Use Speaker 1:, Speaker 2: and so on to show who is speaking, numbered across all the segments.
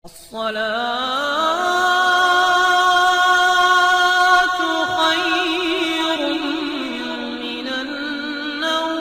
Speaker 1: الصلاة خير من النوم۔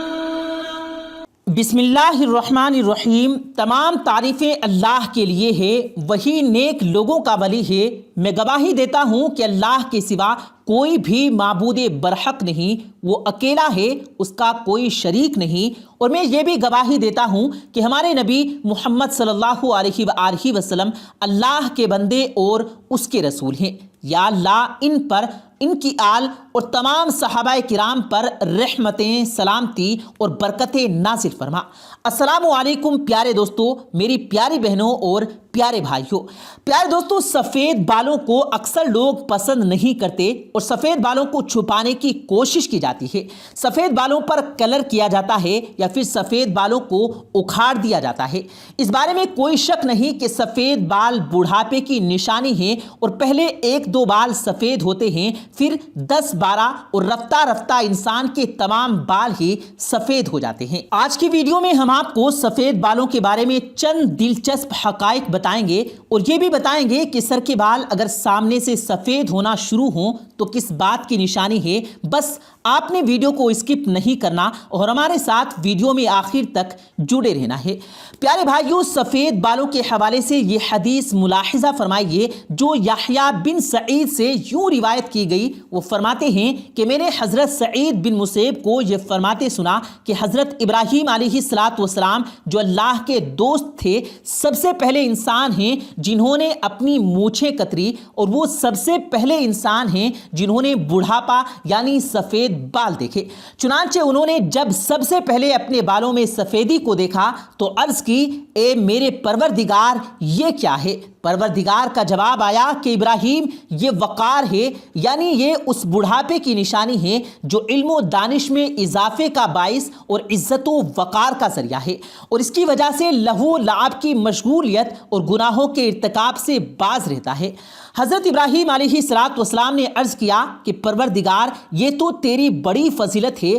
Speaker 2: بسم اللہ الرحمن الرحیم۔ تمام تعریفیں اللہ کے لیے ہے، وہی نیک لوگوں کا ولی ہے۔ میں گواہی دیتا ہوں کہ اللہ کے سوا کوئی بھی معبود برحق نہیں، وہ اکیلا ہے، اس کا کوئی شریک نہیں۔ اور میں یہ بھی گواہی دیتا ہوں کہ ہمارے نبی محمد صلی اللہ علیہ وآلہ وسلم اللہ کے بندے اور اس کے رسول ہیں۔ یا اللہ ان پر، ان کی آل اور تمام صحابہ کرام پر رحمتیں، سلامتی اور برکتیں نازل فرما۔ السلام علیکم پیارے دوستو، میری پیاری بہنوں اور پیارے بھائیوں۔ پیارے دوستو، سفید بالوں کو اکثر لوگ پسند نہیں کرتے اور سفید بالوں کو چھپانے کی کوشش کی جاتی ہے۔ سفید بالوں پر کلر کیا جاتا ہے یا پھر سفید بالوں کو اکھاڑ دیا جاتا ہے۔ اس بارے میں کوئی شک نہیں کہ سفید بال بڑھاپے کی نشانی ہے، اور پہلے 1-2 بال سفید ہوتے ہیں، پھر 10-12 اور رفتہ رفتہ انسان کے تمام بال ہی سفید ہو جاتے ہیں۔ آج کی ویڈیو میں ہم آپ کو سفید بالوں کے بارے میں چند دلچسپ حقائق بتائیں گے، اور یہ بھی بتائیں گے کہ سر کے بال اگر سامنے سے سفید ہونا شروع ہوں تو کس بات کی نشانی ہے۔ بس آپ نے ویڈیو کو اسکپ نہیں کرنا اور ہمارے ساتھ ویڈیو میں آخر تک جڑے رہنا ہے۔ پیارے بھائیوں، سفید بالوں کے حوالے سے یہ حدیث ملاحظہ فرمائیے جو یحییٰ بن سعید سے یوں روایت کی گئی۔ وہ فرماتے ہیں کہ میں نے حضرت سعید بن مسیب کو یہ فرماتے سنا کہ حضرت ابراہیم علیہ السلام جو اللہ کے دوست تھے، سب سے پہلے انسان ہیں جنہوں نے اپنی مونچھیں کتری، اور وہ سب سے پہلے انسان ہیں جنہوں نے بڑھاپا یعنی سفید بال دیکھے۔ چنانچہ انہوں نے جب سب سے پہلے اپنے بالوں میں سفیدی کو دیکھا تو عرض کی، اے میرے پروردگار، یہ کیا ہے؟ پروردگار کا جواب آیا کہ ابراہیم، یہ وقار ہے، یعنی یہ اس بڑھاپے کی نشانی ہے جو علم و دانش میں اضافے کا باعث اور عزت و وقار کا ذریعہ ہے، اور اس کی وجہ سے لہو لعب کی مشغولیت اور گناہوں کے ارتکاب سے باز رہتا ہے۔ حضرت ابراہیم علیہ السلام نے عرض کیا کہ پروردگار، یہ تو تیری بڑی فضیلت ہے،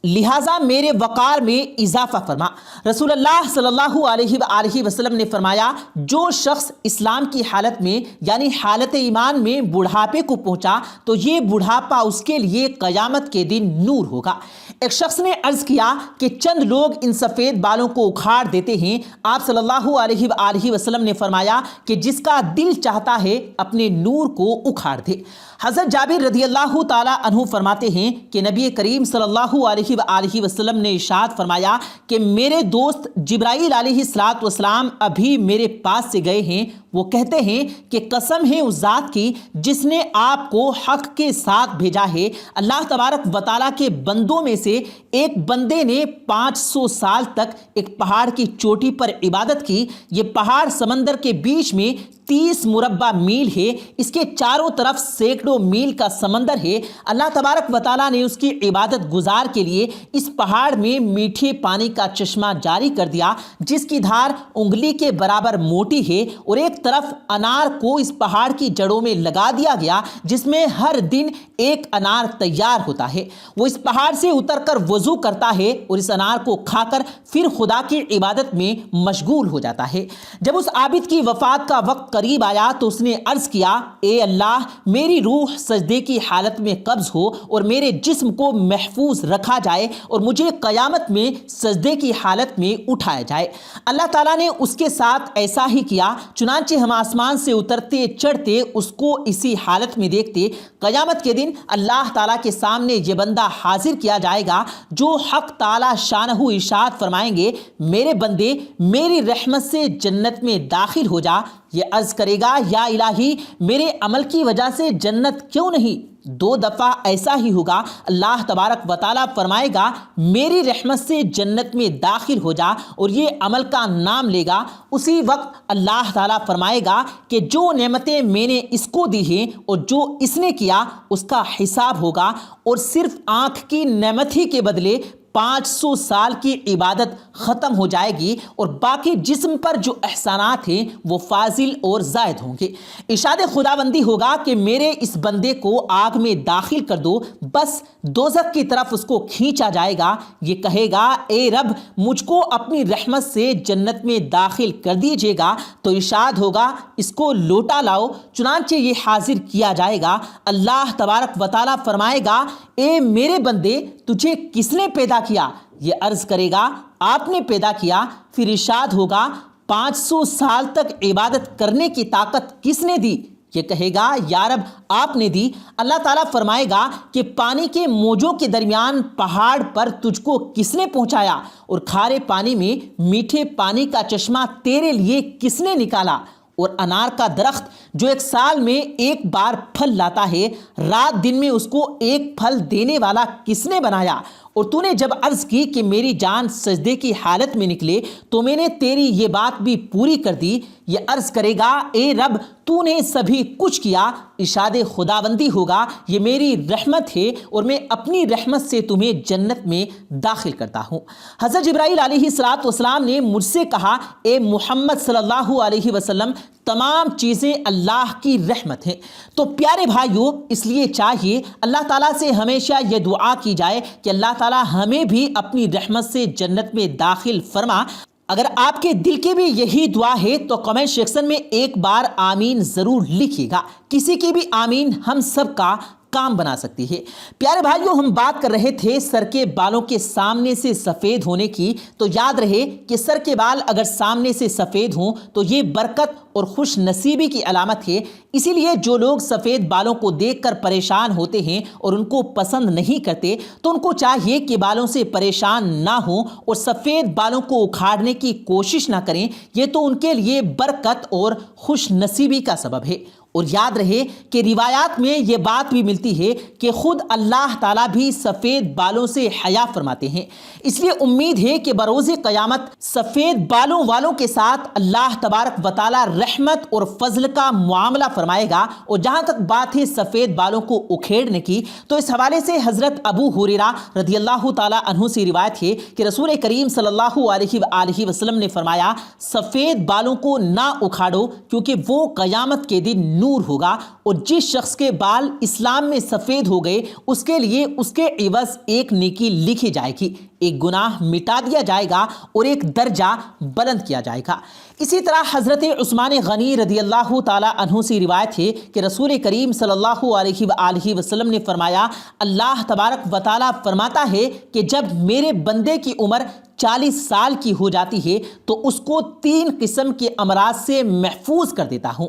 Speaker 2: لہٰذا میرے وقار میں اضافہ فرما۔ رسول اللہ صلی اللہ علیہ وآلہ وسلم نے فرمایا، جو شخص اسلام کی حالت میں یعنی حالت ایمان میں بڑھاپے کو پہنچا تو یہ بڑھاپا اس کے لیے قیامت کے دن نور ہوگا۔ ایک شخص نے عرض کیا کہ چند لوگ ان سفید بالوں کو اکھاڑ دیتے ہیں۔ آپ صلی اللہ علیہ وآلہ وسلم نے فرمایا کہ جس کا دل چاہتا ہے اپنے نور کو اکھاڑ دے۔ حضرت جابر رضی اللہ تعالیٰ عنہ فرماتے ہیں کہ نبی کریم صلی اللہ علیہ وآلہ وسلم نے ارشاد فرمایا کہ میرے دوست جبرائیل علیہ السلام ابھی میرے پاس سے گئے ہیں۔ وہ کہتے ہیں کہ قسم ہے اس ذات کی جس نے آپ کو حق کے ساتھ بھیجا ہے، اللہ تبارک و تعالیٰ کے بندوں میں سے ایک بندے نے 500 سال تک ایک پہاڑ کی چوٹی پر عبادت کی۔ یہ پہاڑ سمندر کے بیچ میں 30 مربع میل ہے، اس کے چاروں طرف سینکڑوں میل کا سمندر ہے۔ اللہ تبارک و تعالیٰ نے اس کی عبادت گزار کے لیے اس پہاڑ میں میٹھے پانی کا چشمہ جاری کر دیا جس کی دھار انگلی کے برابر موٹی ہے، اور ایک طرف انار کو اس پہاڑ کی جڑوں میں لگا دیا گیا جس میں ہر دن ایک انار تیار ہوتا ہے۔ وہ اس پہاڑ سے اتر کر وضو کرتا ہے اور اس انار کو کھا کر پھر خدا کی عبادت میں مشغول ہو جاتا ہے۔ جب اس عابد کی وفات کا وقت قریب آیا تو اس نے عرض کیا، اے اللہ، میری روح سجدے کی حالت میں قبض ہو اور میرے جسم کو محفوظ رکھا جائے اور مجھے قیامت میں سجدے کی حالت میں اٹھایا جائے۔ اللہ تعالیٰ نے اس کے ساتھ ایسا ہی کیا، چنانچہ ہم آسمان سے اترتے چڑھتے اس کو اسی حالت میں دیکھتے۔ قیامت کے دن اللہ تعالیٰ کے سامنے یہ بندہ حاضر کیا جائے گا جو حق تعالیٰ شانہ ارشاد فرمائیں گے، میرے بندے میری رحمت سے جنت میں داخل ہو جا۔ یہ عرض کرے گا، یا الہی، میرے عمل کی وجہ سے جنت کیوں نہیں؟ 2 دفعہ ایسا ہی ہوگا۔ اللہ تبارک و تعالیٰ فرمائے گا، میری رحمت سے جنت میں داخل ہو جا، اور یہ عمل کا نام لے گا۔ اسی وقت اللہ تعالیٰ فرمائے گا کہ جو نعمتیں میں نے اس کو دی ہیں اور جو اس نے کیا اس کا حساب ہوگا، اور صرف آنکھ کی نعمت ہی کے بدلے 500 سال کی عبادت ختم ہو جائے گی اور باقی جسم پر جو احسانات ہیں وہ فاضل اور زائد ہوں گے۔ ارشاد خداوندی ہوگا کہ میرے اس بندے کو آگ میں داخل کر دو، بس دوزخ کی طرف اس کو کھینچا جائے گا۔ یہ کہے گا اے رب مجھ کو اپنی رحمت سے جنت میں داخل کر دیجیے گا، تو ارشاد ہوگا اس کو لوٹا لاؤ، چنانچہ یہ حاضر کیا جائے گا۔ اللہ تبارک و تعالیٰ فرمائے گا اے میرے بندے تجھے کس نے پیدا کیا؟ یہ عرض کرے گا آپ نے پیدا کیا۔ پھر ارشاد ہوگا 500 سال تک عبادت کرنے کی طاقت کس نے دی؟ یہ کہے گا یا رب آپ نے دی۔ اللہ تعالیٰ فرمائے گا کہ پانی کے موجوں کے درمیان پہاڑ پر تجھ کو کس نے پہنچایا؟ اور کھارے پانی میں میٹھے پانی کا چشمہ تیرے لیے کس نے نکالا؟ اور انار کا درخت جو ایک سال میں ایک بار پھل لاتا ہے، رات دن میں اس کو ایک پھل دینے والا کس نے بنایا؟ اور تو نے جب عرض کی کہ میری جان سجدے کی حالت میں نکلے تو میں نے تیری یہ بات بھی پوری کر دی۔ یہ عرض کرے گا اے رب تو نے سبھی کچھ کیا۔ ارشاد خداوندی ہوگا یہ میری رحمت ہے اور میں اپنی رحمت سے تمہیں جنت میں داخل کرتا ہوں۔ حضرت جبرائیل علیہ السلام نے مجھ سے کہا اے محمد صلی اللہ علیہ وسلم تمام چیزیں اللہ کی رحمت ہیں۔ تو پیارے بھائیوں اس لیے چاہیے اللہ تعالیٰ سے ہمیشہ یہ دعا کی جائے کہ اللہ تعالیٰ ہمیں بھی اپنی رحمت سے جنت میں داخل فرما۔ اگر آپ کے دل کی بھی یہی دعا ہے تو کمنٹ سیکشن میں ایک بار آمین ضرور لکھیے گا، کسی کی بھی آمین ہم سب کا کام بنا سکتی ہے۔ پیارے بھائیوں ہم بات کر رہے تھے سر کے بالوں کے سامنے سے سفید ہونے کی، تو یاد رہے کہ سر کے بال اگر سامنے سے سفید ہوں تو یہ برکت اور خوش نصیبی کی علامت ہے۔ اسی لیے جو لوگ سفید بالوں کو دیکھ کر پریشان ہوتے ہیں اور ان کو پسند نہیں کرتے تو ان کو چاہیے کہ بالوں سے پریشان نہ ہوں اور سفید بالوں کو اکھاڑنے کی کوشش نہ کریں، یہ تو ان کے لیے برکت اور خوش نصیبی کا سبب ہے۔ اور یاد رہے کہ روایات میں یہ بات بھی ملتی ہے کہ خود اللہ تعالیٰ بھی سفید بالوں سے حیا فرماتے ہیں۔ اس لیے امید ہے کہ بروز قیامت سفید بالوں والوں کے ساتھ اللہ تبارک و تعالیٰ رحمت اور فضل کا معاملہ فرمائے گا۔ اور جہاں تک بات ہے سفید بالوں کو اکھیڑنے کی، تو اس حوالے سے حضرت ابو ہریرہ رضی اللہ تعالیٰ عنہ سے روایت ہے کہ رسول کریم صلی اللہ علیہ وآلہ وسلم نے فرمایا سفید بالوں کو نہ اکھاڑو کیونکہ وہ قیامت کے دن نور ہوگا، اور جس شخص کے بال اسلام میں سفید ہو گئے اس کے لیے اس کے عوض ایک نیکی لکھی جائے گی، ایک گناہ مٹا دیا جائے گا اور ایک درجہ بلند کیا جائے گا۔ اسی طرح حضرت عثمان غنی رضی اللہ تعالی عنہ سے روایت ہے کہ رسول کریم صلی اللہ علیہ وآلہ وسلم نے فرمایا اللہ تبارک و تعالی فرماتا ہے کہ جب میرے بندے کی عمر 40 سال کی ہو جاتی ہے تو اس کو 3 قسم کے امراض سے محفوظ کر دیتا ہوں: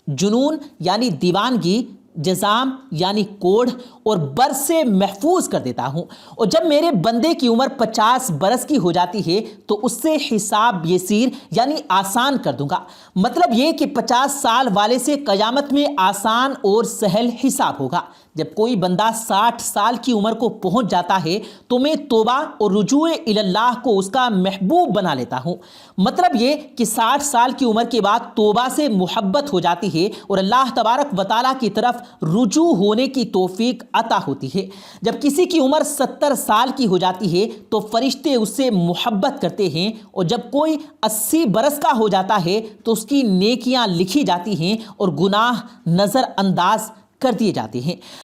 Speaker 2: جنون یعنی دیوانگی، جزام یعنی کوڑھ، اور برس سے محفوظ کر دیتا ہوں۔ اور جب میرے بندے کی عمر 50 برس کی ہو جاتی ہے تو اس سے حساب یسیر یعنی آسان کر دوں گا۔ مطلب یہ کہ 50 سال والے سے قیامت میں آسان اور سہل حساب ہوگا۔ جب کوئی بندہ 60 سال کی عمر کو پہنچ جاتا ہے تو میں توبہ اور رجوع اللہ کو اس کا محبوب بنا لیتا ہوں۔ مطلب یہ کہ 60 سال کی عمر کے بعد توبہ سے محبت ہو جاتی ہے اور اللہ تبارک و تعالیٰ کی طرف رجوع ہونے کی توفیق عطا ہوتی ہے۔ جب کسی کی عمر 70 سال کی ہو جاتی ہے تو فرشتے اس سے محبت کرتے ہیں، اور جب کوئی 80 برس کا ہو جاتا ہے تو اس کی نیکیاں لکھی جاتی ہیں اور گناہ نظر انداز کر دیے جاتے ہیں۔